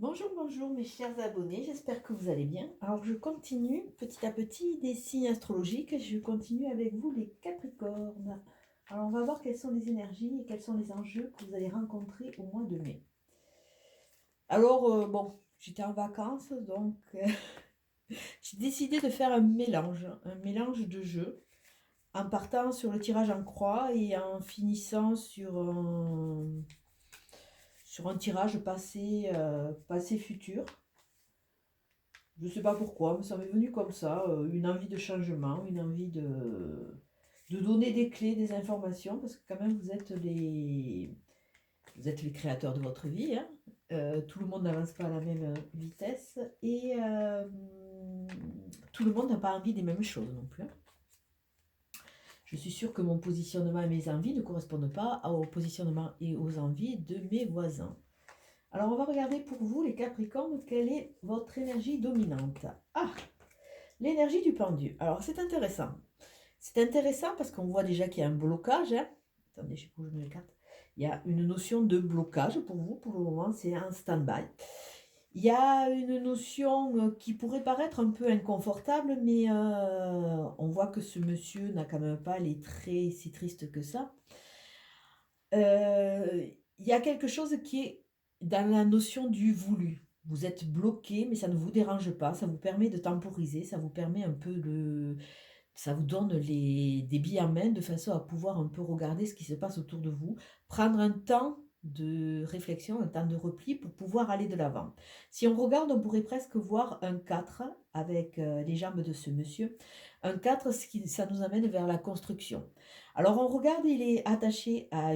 Bonjour, bonjour mes chers abonnés, j'espère que vous allez bien. Alors je continue petit à petit des signes astrologiques, je continue avec vous les Capricornes. Alors on va voir quelles sont les énergies et quels sont les enjeux que vous allez rencontrer au mois de mai. Alors bon, j'étais en vacances donc j'ai décidé de faire un mélange de jeux en partant sur le tirage en croix et en finissant sur un tirage passé-futur. Je ne sais pas pourquoi, mais ça m'est venu comme ça, une envie de changement, une envie de donner des clés, des informations, parce que quand même vous êtes les créateurs de votre vie, hein. Tout le monde n'avance pas à la même vitesse et tout le monde n'a pas envie des mêmes choses non plus, hein. Je suis sûre que mon positionnement et mes envies ne correspondent pas au positionnement et aux envies de mes voisins. Alors, on va regarder pour vous, les Capricornes, quelle est votre énergie dominante. Ah, l'énergie du pendu. Alors, c'est intéressant. C'est intéressant parce qu'on voit déjà qu'il y a un blocage, hein. Attendez, je bouge mes cartes. Il y a une notion de blocage pour vous. Pour le moment, c'est un stand-by. Il y a une notion qui pourrait paraître un peu inconfortable, mais on voit que ce monsieur n'a quand même pas les traits si tristes que ça. Il y a quelque chose qui est dans la notion du voulu. Vous êtes bloqué, mais ça ne vous dérange pas. Ça vous permet de temporiser, ça vous permet un peu de... Ça vous donne des billes en main de façon à pouvoir un peu regarder ce qui se passe autour de vous, prendre un temps de réflexion, un temps de repli pour pouvoir aller de l'avant. Si on regarde, on pourrait presque voir un 4 avec les jambes de ce monsieur. Un 4, ça nous amène vers la construction. Alors on regarde, il est attaché à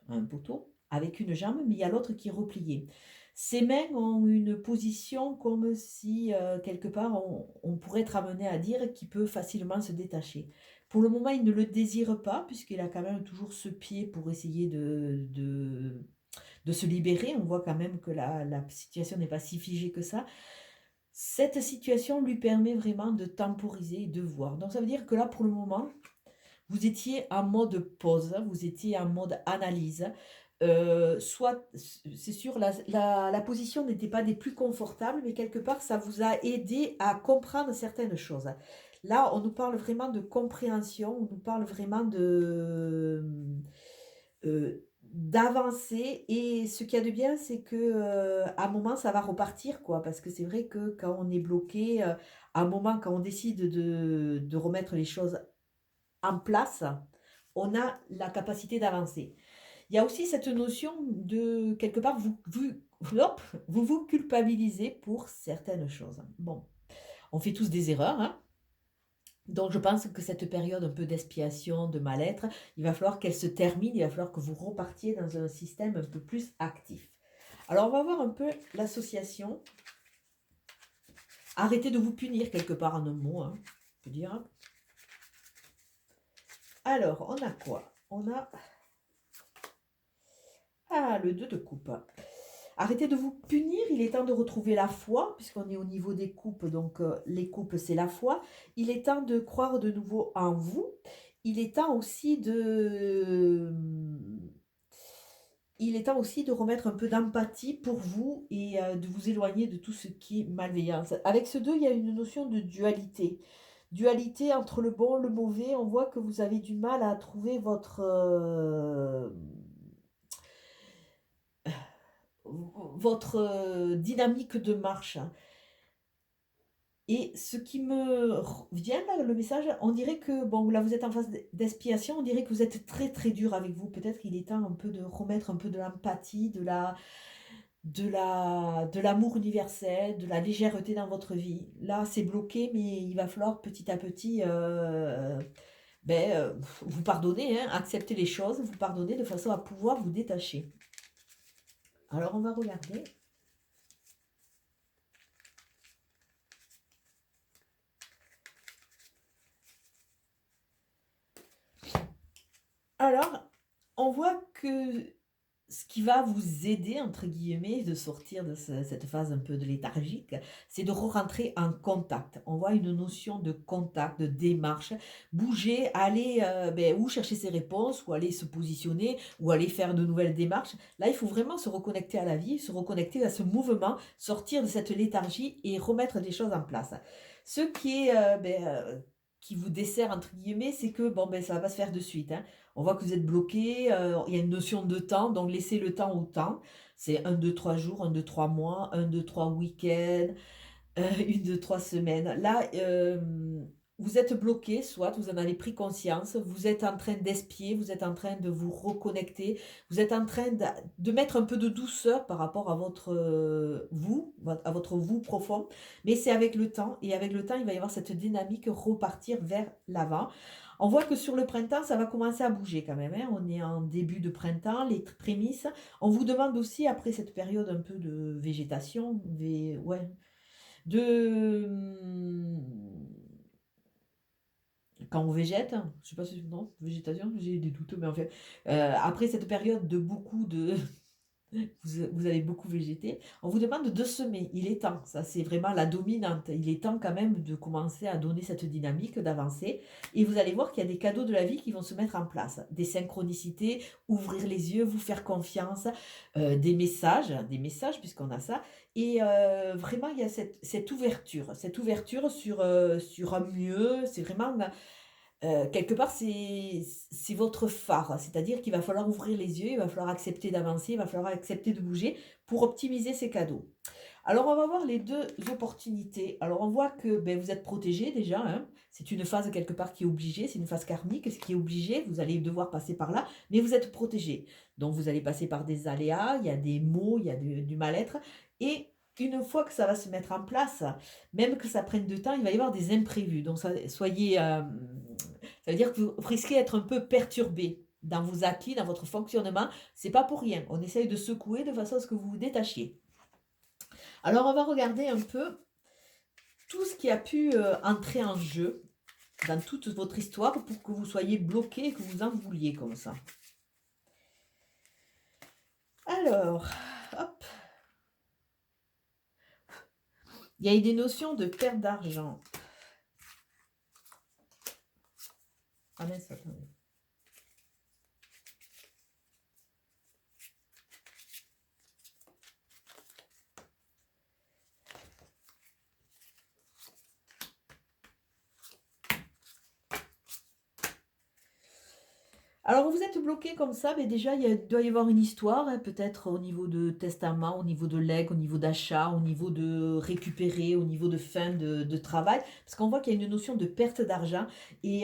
un poteau avec une jambe, mais il y a l'autre qui est replié. Ses mains ont une position comme si, quelque part, on pourrait être amené à dire qu'il peut facilement se détacher. Pour le moment, il ne le désire pas, puisqu'il a quand même toujours ce pied pour essayer de se libérer. On voit quand même que la situation n'est pas si figée que ça. Cette situation lui permet vraiment de temporiser et de voir. Donc ça veut dire que là, pour le moment, vous étiez en mode pause, vous étiez en mode analyse. Soit, c'est sûr, la position n'était pas des plus confortables, mais quelque part, ça vous a aidé à comprendre certaines choses. Là, on nous parle vraiment de compréhension, on nous parle vraiment d'avancer. Et ce qu'il y a de bien, c'est que à un moment, ça va repartir, quoi. Parce que c'est vrai que quand on est bloqué, à un moment, quand on décide de remettre les choses en place, on a la capacité d'avancer. Il y a aussi cette notion de, quelque part, hop, vous culpabilisez pour certaines choses. Bon, on fait tous des erreurs, hein. Donc je pense que cette période un peu d'expiation, de mal-être, il va falloir qu'elle se termine, il va falloir que vous repartiez dans un système un peu plus actif. Alors on va voir un peu l'association. Arrêtez de vous punir quelque part en un mot, hein, on peut dire. Alors, on a quoi? On a le 2 de coupe. Arrêtez de vous punir, il est temps de retrouver la foi, puisqu'on est au niveau des coupes, donc les coupes c'est la foi. Il est temps de croire de nouveau en vous. Il est temps aussi il est temps aussi de remettre un peu d'empathie pour vous et de vous éloigner de tout ce qui est malveillance. Avec ce 2, il y a une notion de dualité. Dualité entre le bon et le mauvais. On voit que vous avez du mal à trouver votre dynamique de marche. Et ce qui me vient là, le message, on dirait que, bon, là vous êtes en phase d'expiation, on dirait que vous êtes très très dur avec vous. Peut-être qu'il est temps un peu de remettre un peu de l'empathie, de l'amour universel, de la légèreté dans votre vie. Là, c'est bloqué, mais il va falloir petit à petit vous pardonner, hein, accepter les choses, vous pardonner de façon à pouvoir vous détacher. Alors, on va regarder. Alors, on voit que ce qui va vous aider, entre guillemets, de sortir de cette phase un peu de léthargique, c'est de re-rentrer en contact. On voit une notion de contact, de démarche, bouger, aller ou chercher ses réponses, ou aller se positionner, ou aller faire de nouvelles démarches. Là, il faut vraiment se reconnecter à la vie, se reconnecter à ce mouvement, sortir de cette léthargie et remettre des choses en place. Ce qui est, qui vous dessert entre guillemets, c'est que bon, ben, ça va pas se faire de suite, hein. On voit que vous êtes bloqué, il y a une notion de temps, donc laissez le temps au temps. C'est un, 2, 3 jours, un, 2, 3 mois, un, 2, 3 week-ends, 1, 2, 3 semaines. Là, vous êtes bloqué, soit vous en avez pris conscience, vous êtes en train d'espier, vous êtes en train de vous reconnecter, vous êtes en train de mettre un peu de douceur par rapport à votre à votre vous profond, mais c'est avec le temps, et avec le temps, il va y avoir cette dynamique repartir vers l'avant. On voit que sur le printemps, ça va commencer à bouger quand même, hein. On est en début de printemps, les prémices. On vous demande aussi, après cette période un peu de végétation, ouais, de quand on végète, je sais pas si non, végétation, j'ai des doutes, mais en fait, après cette période de beaucoup de vous avez beaucoup végété, on vous demande de semer. Il est temps, ça c'est vraiment la dominante. Il est temps quand même de commencer à donner cette dynamique, d'avancer. Et vous allez voir qu'il y a des cadeaux de la vie qui vont se mettre en place. Des synchronicités, ouvrir les yeux, vous faire confiance, des messages puisqu'on a ça. Et vraiment, il y a cette ouverture sur un mieux. C'est vraiment quelque part, c'est votre phare. C'est-à-dire qu'il va falloir ouvrir les yeux, il va falloir accepter d'avancer, il va falloir accepter de bouger pour optimiser ces cadeaux. Alors, on va voir les 2 opportunités. Alors, on voit que, vous êtes protégé déjà, hein. C'est une phase quelque part qui est obligée, c'est une phase karmique, ce qui est obligé, vous allez devoir passer par là, mais vous êtes protégé. Donc, vous allez passer par des aléas, il y a des maux, il y a du mal-être, et une fois que ça va se mettre en place, même que ça prenne du temps, il va y avoir des imprévus. Donc, soyez, ça veut dire que vous risquez d'être un peu perturbé dans vos acquis, dans votre fonctionnement. C'est pas pour rien. On essaye de secouer de façon à ce que vous vous détachiez. Alors, on va regarder un peu tout ce qui a pu entrer en jeu dans toute votre histoire pour que vous soyez bloqué et que vous en vouliez comme ça. Alors, hop. Il y a eu des notions de perte d'argent. Ah mince, attendez. Alors vous êtes bloqué comme ça, mais déjà il doit y avoir une histoire, hein, peut-être au niveau de testament, au niveau de legs, au niveau d'achat, au niveau de récupérer, au niveau de fin de travail, parce qu'on voit qu'il y a une notion de perte d'argent et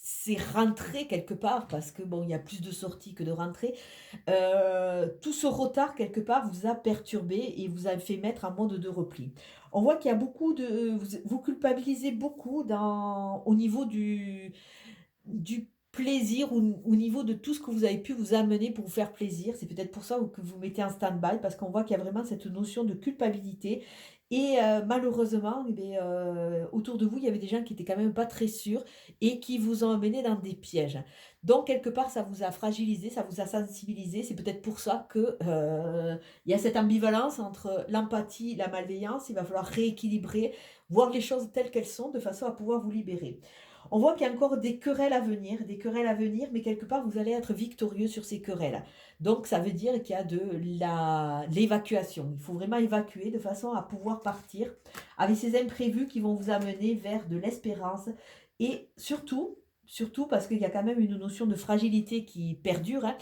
c'est rentré quelque part, parce que bon, il y a plus de sorties que de rentrées. Tout ce retard quelque part vous a perturbé et vous a fait mettre en mode de repli. On voit qu'il y a beaucoup de vous culpabilisez beaucoup au niveau du plaisir au niveau de tout ce que vous avez pu vous amener pour vous faire plaisir. C'est peut-être pour ça que vous mettez en stand-by parce qu'on voit qu'il y a vraiment cette notion de culpabilité et malheureusement autour de vous, il y avait des gens qui étaient quand même pas très sûrs et qui vous ont amené dans des pièges. Donc quelque part, ça vous a fragilisé, ça vous a sensibilisé. C'est peut-être pour ça que, il y a cette ambivalence entre l'empathie, la malveillance. Il va falloir rééquilibrer, voir les choses telles qu'elles sont de façon à pouvoir vous libérer. On voit qu'il y a encore des querelles à venir, mais quelque part, vous allez être victorieux sur ces querelles. Donc, ça veut dire qu'il y a de l'évacuation. Il faut vraiment évacuer de façon à pouvoir partir avec ces imprévus qui vont vous amener vers de l'espérance. Et surtout parce qu'il y a quand même une notion de fragilité qui perdure, hein.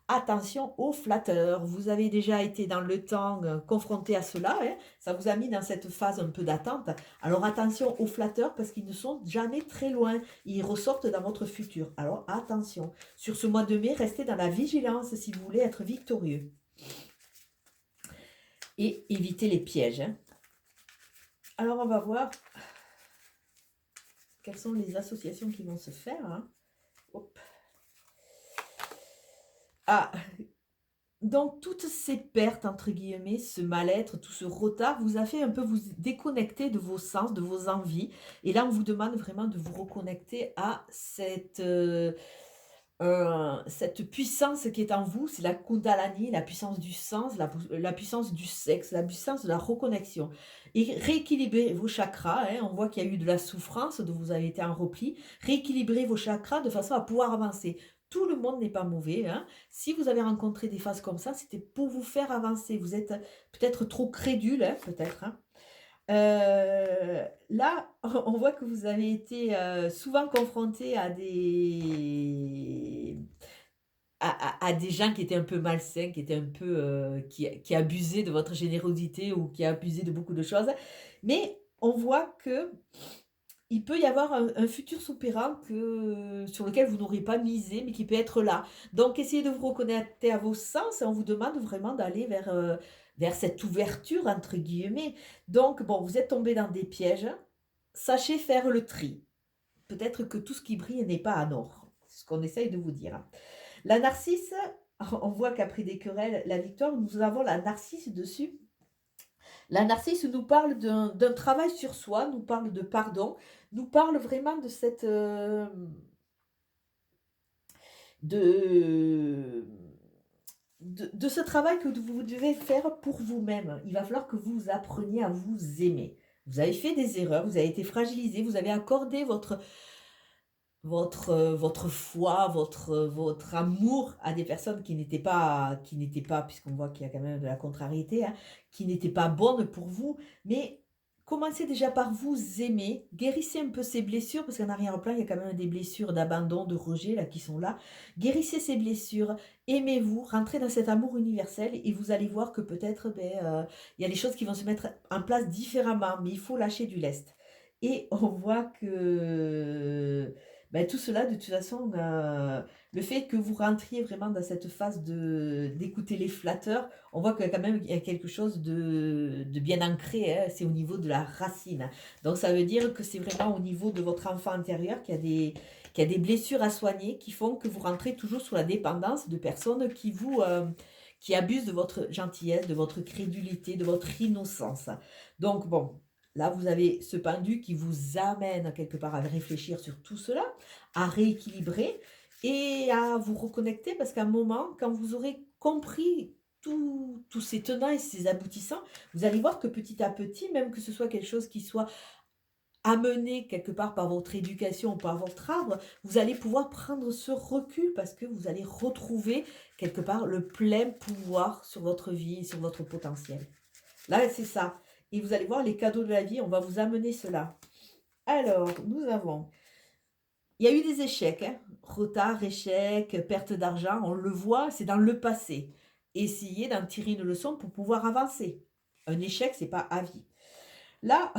Attention aux flatteurs. Vous avez déjà été dans le temps confronté à cela, hein. Ça vous a mis dans cette phase un peu d'attente. Alors attention aux flatteurs parce qu'ils ne sont jamais très loin. Ils ressortent dans votre futur. Alors attention. Sur ce mois de mai, restez dans la vigilance si vous voulez être victorieux. Et évitez les pièges, hein. Alors on va voir quelles sont les associations qui vont se faire, hein. Hop. Ah, donc toutes ces pertes, entre guillemets, ce mal-être, tout ce retard vous a fait un peu vous déconnecter de vos sens, de vos envies. Et là, on vous demande vraiment de vous reconnecter à cette puissance qui est en vous, c'est la Kundalini, la puissance du sens, la puissance du sexe, la puissance de la reconnexion et rééquilibrer vos chakras, hein. On voit qu'il y a eu de la souffrance, dont vous avez été en repli. Rééquilibrer vos chakras de façon à pouvoir avancer. Tout le monde n'est pas mauvais, hein. Si vous avez rencontré des phases comme ça, c'était pour vous faire avancer. Vous êtes peut-être trop crédule, hein, peut-être, hein. Là, on voit que vous avez été, souvent confronté à des gens qui étaient un peu malsains, qui étaient un peu, qui abusaient de votre générosité ou qui abusaient de beaucoup de choses. Mais on voit que il peut y avoir un futur soupirant sur lequel vous n'aurez pas misé, mais qui peut être là. Donc essayez de vous reconnecter à vos sens et on vous demande vraiment d'aller vers cette «ouverture» entre guillemets. Donc bon, vous êtes tombé dans des pièges, sachez faire le tri. Peut-être que tout ce qui brille n'est pas en or. C'est ce qu'on essaye de vous dire. La narcisse, on voit qu'après des querelles, la victoire, nous avons la narcisse dessus. La narcisse nous parle d'un travail sur soi, nous parle de pardon, nous parle vraiment de cette, de de ce travail que vous devez faire pour vous-même. Il va falloir que vous appreniez à vous aimer. Vous avez fait des erreurs, vous avez été fragilisé, vous avez accordé votre foi, votre amour à des personnes qui n'étaient pas puisqu'on voit qu'il y a quand même de la contrariété, hein, qui n'étaient pas bonnes pour vous. Mais commencez déjà par vous aimer, guérissez un peu ces blessures, parce qu'en arrière-plan, il y a quand même des blessures d'abandon, de rejet là qui sont là. Guérissez ces blessures, aimez-vous, rentrez dans cet amour universel et vous allez voir que peut-être, il y a des choses qui vont se mettre en place différemment, mais il faut lâcher du lest. Et on voit que tout cela, de toute façon, le fait que vous rentriez vraiment dans cette phase d'écouter les flatteurs, on voit que quand même il y a quelque chose de bien ancré, hein, c'est au niveau de la racine. Donc ça veut dire que c'est vraiment au niveau de votre enfant intérieur qu'il y a des blessures à soigner qui font que vous rentrez toujours sous la dépendance de personnes qui abusent de votre gentillesse, de votre crédulité, de votre innocence. Donc bon, là, vous avez ce pendu qui vous amène quelque part à réfléchir sur tout cela, à rééquilibrer et à vous reconnecter parce qu'à un moment, quand vous aurez compris tous ces tenants et ces aboutissants, vous allez voir que petit à petit, même que ce soit quelque chose qui soit amené quelque part par votre éducation ou par votre arbre, vous allez pouvoir prendre ce recul parce que vous allez retrouver quelque part le plein pouvoir sur votre vie et sur votre potentiel. Là, c'est ça. Et vous allez voir les cadeaux de la vie, on va vous amener cela. Alors, il y a eu des échecs, hein. Retard, échec, perte d'argent, on le voit, c'est dans le passé. Essayez d'en tirer une leçon pour pouvoir avancer. Un échec, c'est pas à vie. Là,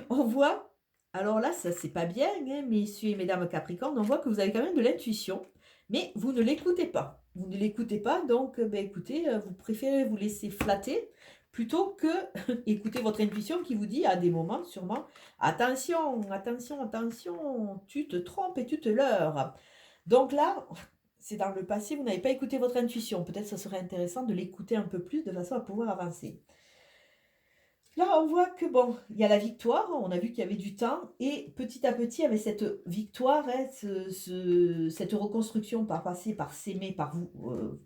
on voit, alors là, ça c'est pas bien, hein, messieurs et mesdames Capricorne, on voit que vous avez quand même de l'intuition, mais vous ne l'écoutez pas. Vous ne l'écoutez pas, donc écoutez, vous préférez vous laisser flatter plutôt que écouter votre intuition qui vous dit à des moments sûrement, attention, attention, attention, tu te trompes et tu te leurres. Donc là, c'est dans le passé, vous n'avez pas écouté votre intuition. Peut-être que ce serait intéressant de l'écouter un peu plus de façon à pouvoir avancer. Là, on voit que bon, il y a la victoire, on a vu qu'il y avait du temps et petit à petit, avec cette victoire, hein, cette reconstruction par passer par s'aimer par vous,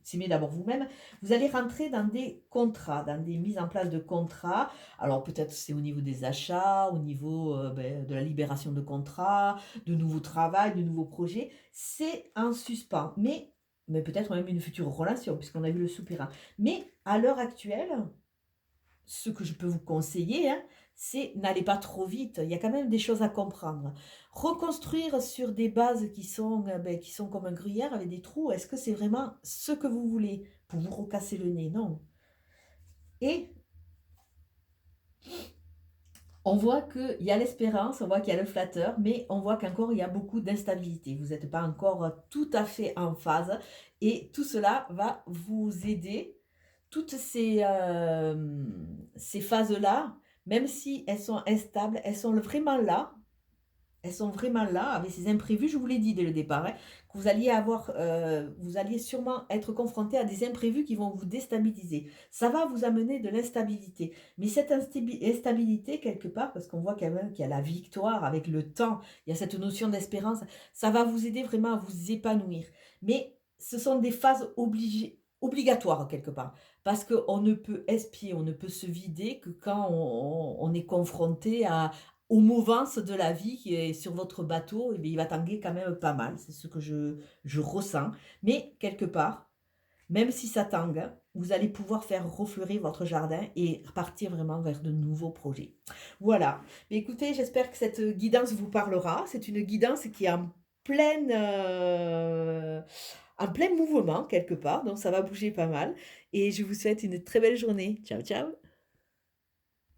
s'aimer d'abord vous-même, vous allez rentrer dans des contrats, dans des mises en place de contrats. Alors peut-être c'est au niveau des achats, au niveau de la libération de contrats, de nouveaux travaux, de nouveaux projets. C'est en suspens, mais peut-être même une future relation, puisqu'on a vu le soupirant. Mais à l'heure actuelle, ce que je peux vous conseiller, hein, c'est n'allez pas trop vite. Il y a quand même des choses à comprendre. Reconstruire sur des bases qui sont comme un gruyère avec des trous, est-ce que c'est vraiment ce que vous voulez pour vous recasser le nez? Non. Et on voit qu'il y a l'espérance, on voit qu'il y a le flatteur, mais on voit qu'encore il y a beaucoup d'instabilité. Vous n'êtes pas encore tout à fait en phase et tout cela va vous aider. Toutes ces phases-là, même si elles sont instables, elles sont vraiment là Elles sont vraiment là avec ces imprévus. Je vous l'ai dit dès le départ, hein, que vous alliez sûrement être confronté à des imprévus qui vont vous déstabiliser. Ça va vous amener de l'instabilité. Mais cette instabilité, quelque part, parce qu'on voit quand même qu'il y a la victoire avec le temps, il y a cette notion d'espérance, ça va vous aider vraiment à vous épanouir. Mais ce sont des phases obligatoires quelque part. Parce qu'on ne peut expier, on ne peut se vider que quand on est confronté aux mouvances de la vie qui est sur votre bateau, et bien, il va tanguer quand même pas mal. C'est ce que je ressens. Mais quelque part, même si ça tangue, vous allez pouvoir faire refleurir votre jardin et partir vraiment vers de nouveaux projets. Voilà. Mais écoutez, j'espère que cette guidance vous parlera. C'est une guidance qui est en plein mouvement quelque part, donc ça va bouger pas mal. Et je vous souhaite une très belle journée. Ciao, ciao.